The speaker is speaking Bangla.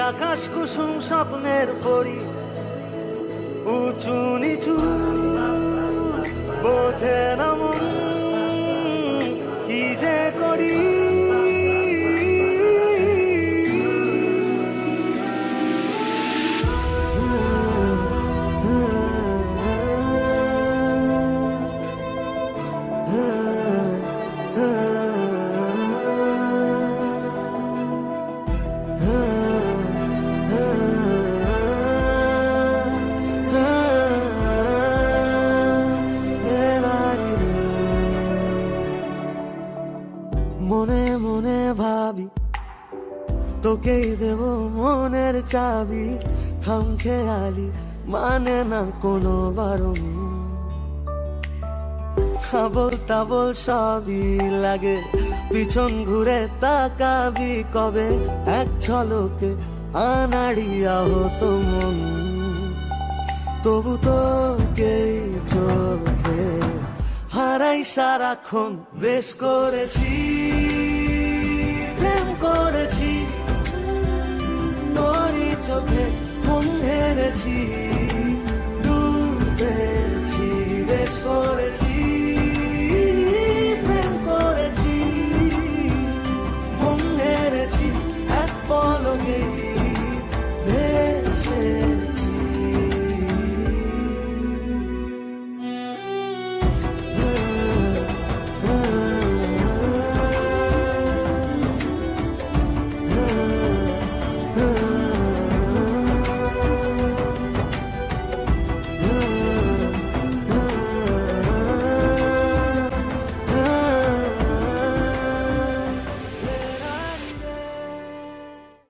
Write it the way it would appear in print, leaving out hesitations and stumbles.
আকাশ কুসুম স্বপ্নের পরি, উঁচু নিচু বোঝে না মন কি যে করি। মনে মনে ভাবি তোকেই দেব মনের চাবি, খামখেয়ালি মানে না কোনো বারণ। আবল তাবল সবই লাগে, পিছন ঘুরে তাকাবি কবে, এক ঝলকে আনাড়িয়া হতো মন। তবু তোকেই চোখে হারাই সারাক্ষণ, বেশ করেছি প্রেম করেছি, তোরই চোখে মন হেরেছি, ডুবেছি বেশ করেছি।